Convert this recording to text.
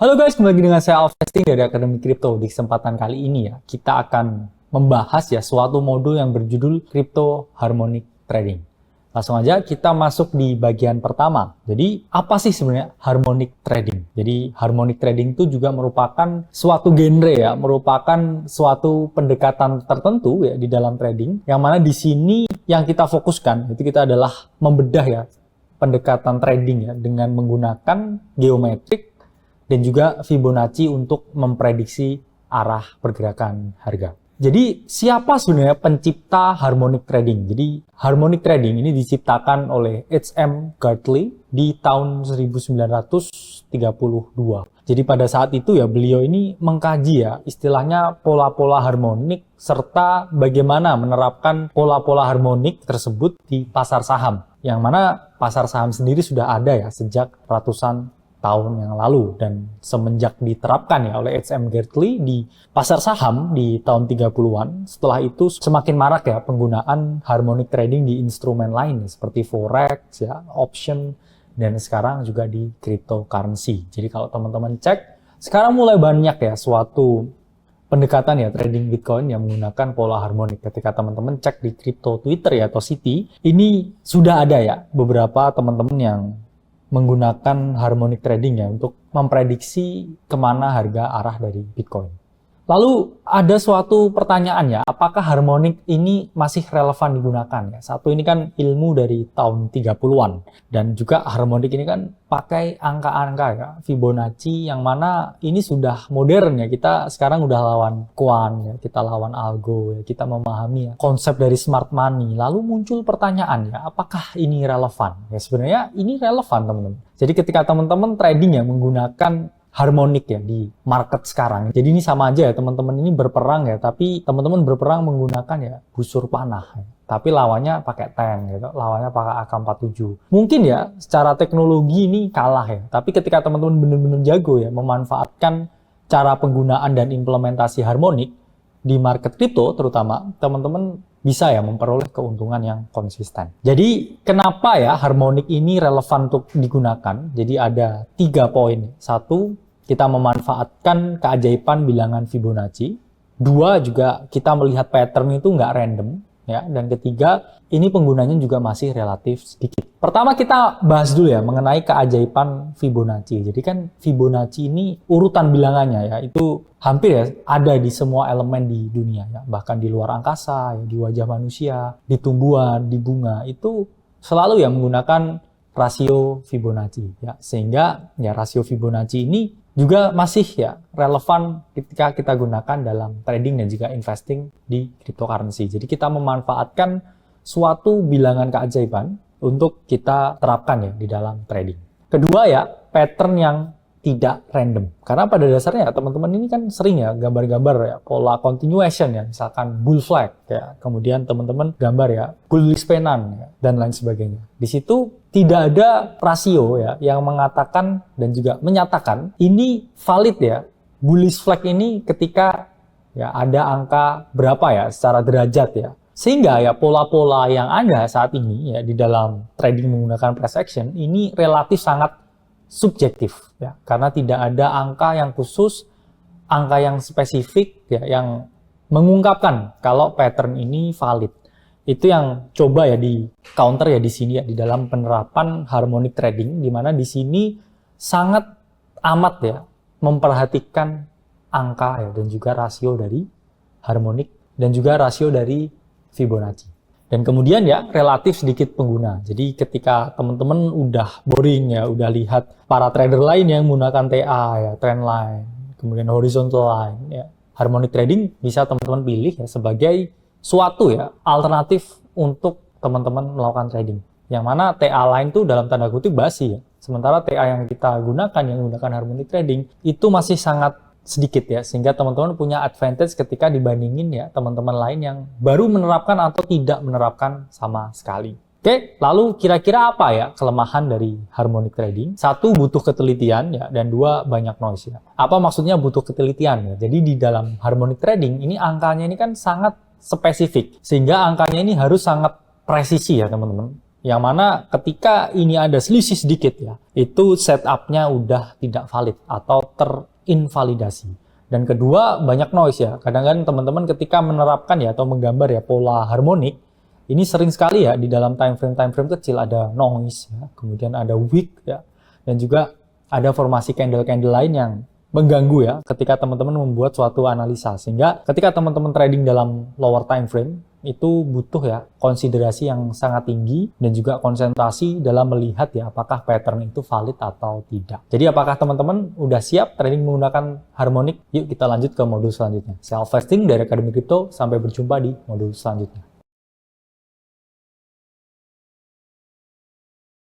Halo guys, kembali lagi dengan saya Alf Testing dari Akademi Kripto. Di kesempatan kali ini ya, kita akan membahas ya suatu modul yang berjudul Crypto Harmonic Trading. Langsung aja kita masuk di bagian pertama. Jadi, apa sih sebenarnya Harmonic Trading? Jadi, Harmonic Trading itu juga merupakan suatu genre ya, merupakan suatu pendekatan tertentu ya di dalam trading, yang mana di sini yang kita fokuskan itu kita adalah membedah ya pendekatan trading ya dengan menggunakan geometrik dan juga Fibonacci untuk memprediksi arah pergerakan harga. Jadi, siapa sebenarnya pencipta harmonic trading? Jadi, harmonic trading ini diciptakan oleh H.M. Gartley di tahun 1932. Jadi, pada saat itu ya, beliau ini mengkaji ya, istilahnya pola-pola harmonik, serta bagaimana menerapkan pola-pola harmonik tersebut di pasar saham. Yang mana pasar saham sendiri sudah ada ya, sejak ratusan tahun yang lalu, dan semenjak diterapkan ya oleh H.M. Gartley di pasar saham di tahun 30-an, setelah itu semakin marak ya penggunaan harmonic trading di instrumen lain seperti forex ya, option, dan sekarang juga di cryptocurrency. Jadi kalau teman-teman cek, sekarang mulai banyak ya suatu pendekatan ya trading Bitcoin yang menggunakan pola harmonik. Ketika teman-teman cek di crypto Twitter ya atau Citi, ini sudah ada ya beberapa teman-teman yang menggunakan harmonic trading ya untuk memprediksi kemana harga arah dari Bitcoin. Lalu ada suatu pertanyaan ya, apakah harmonic ini masih relevan digunakan ya? Satu, ini kan ilmu dari tahun 30-an, dan juga harmonic ini kan pakai angka-angka ya, Fibonacci, yang mana ini sudah modern ya, kita sekarang udah lawan quant ya, kita lawan algo ya, kita memahami ya konsep dari smart money. Lalu muncul pertanyaan ya, apakah ini relevan? Ya sebenarnya ini relevan teman-teman. Jadi ketika teman-teman trading ya menggunakan harmonik ya di market sekarang. Jadi ini sama aja ya, teman-teman ini berperang ya, tapi teman-teman berperang menggunakan ya busur panah. Ya. Tapi lawannya pakai tank gitu, lawannya pakai AK-47. Mungkin ya secara teknologi ini kalah ya, tapi ketika teman-teman benar-benar jago ya memanfaatkan cara penggunaan dan implementasi harmonik di market kripto terutama, teman-teman bisa ya memperoleh keuntungan yang konsisten. Jadi kenapa ya harmonik ini relevan untuk digunakan? Jadi ada 3 poin. 1, kita memanfaatkan keajaiban bilangan Fibonacci. 2, juga kita melihat pattern itu nggak random. Ya. Dan ketiga, ini penggunanya juga masih relatif sedikit. Pertama kita bahas dulu ya mengenai keajaiban Fibonacci. Jadi kan Fibonacci ini urutan bilangannya ya, itu hampir ya ada di semua elemen di dunia ya, bahkan di luar angkasa, ya, di wajah manusia, di tumbuhan, di bunga, itu selalu ya menggunakan rasio Fibonacci ya, sehingga ya rasio Fibonacci ini juga masih ya relevan ketika kita gunakan dalam trading dan juga investing di cryptocurrency. Jadi kita memanfaatkan suatu bilangan keajaiban untuk kita terapkan ya di dalam trading. Kedua ya, pattern yang tidak random. Karena pada dasarnya ya, teman-teman ini kan sering ya gambar-gambar ya pola continuation ya, misalkan bull flag ya, kemudian teman-teman gambar ya bullish pennant ya, dan lain sebagainya. Di situ tidak ada rasio ya yang mengatakan dan juga menyatakan ini valid ya bullish flag ini ketika ya ada angka berapa ya secara derajat ya. Sehingga ya pola-pola yang ada saat ini ya di dalam trading menggunakan price action ini relatif sangat subjektif ya, karena tidak ada angka yang khusus, angka yang spesifik ya yang mengungkapkan kalau pattern ini valid. Itu yang coba ya di counter ya di sini ya di dalam penerapan harmonic trading, di mana di sini sangat amat ya memperhatikan angka ya dan juga rasio dari harmonic dan juga rasio dari Fibonacci. Dan kemudian ya relatif sedikit pengguna. Jadi ketika teman-teman udah boring ya, udah lihat para trader lain yang menggunakan TA ya, trendline, kemudian horizontal line ya, harmonic trading bisa teman-teman pilih ya sebagai suatu ya alternatif untuk teman-teman melakukan trading. Yang mana TA lain tuh dalam tanda kutip basi ya. Sementara TA yang kita gunakan yang menggunakan harmonic trading itu masih sangat sedikit ya, sehingga teman-teman punya advantage ketika dibandingin ya teman-teman lain yang baru menerapkan atau tidak menerapkan sama sekali. Oke, lalu kira-kira apa ya kelemahan dari harmonic trading? 1, butuh ketelitian ya, dan 2, banyak noise ya. Apa maksudnya butuh ketelitian ya? Jadi di dalam harmonic trading ini angkanya ini kan sangat spesifik, sehingga angkanya ini harus sangat presisi ya teman-teman. Yang mana ketika ini ada selisih sedikit ya, itu setupnya udah tidak valid atau terinvalidasi. Dan kedua, banyak noise ya. Kadang-kadang teman-teman ketika menerapkan ya atau menggambar ya pola harmonik, ini sering sekali ya di dalam time frame kecil ada noise ya, kemudian ada wick ya, dan juga ada formasi candle-candle lain yang mengganggu ya ketika teman-teman membuat suatu analisa. Sehingga ketika teman-teman trading dalam lower time frame itu butuh ya konsiderasi yang sangat tinggi dan juga konsentrasi dalam melihat ya apakah pattern itu valid atau tidak. Jadi apakah teman-teman udah siap trading menggunakan harmonik? Yuk kita lanjut ke modul selanjutnya. Self-vesting dari Akademi Crypto, sampai berjumpa di modul selanjutnya.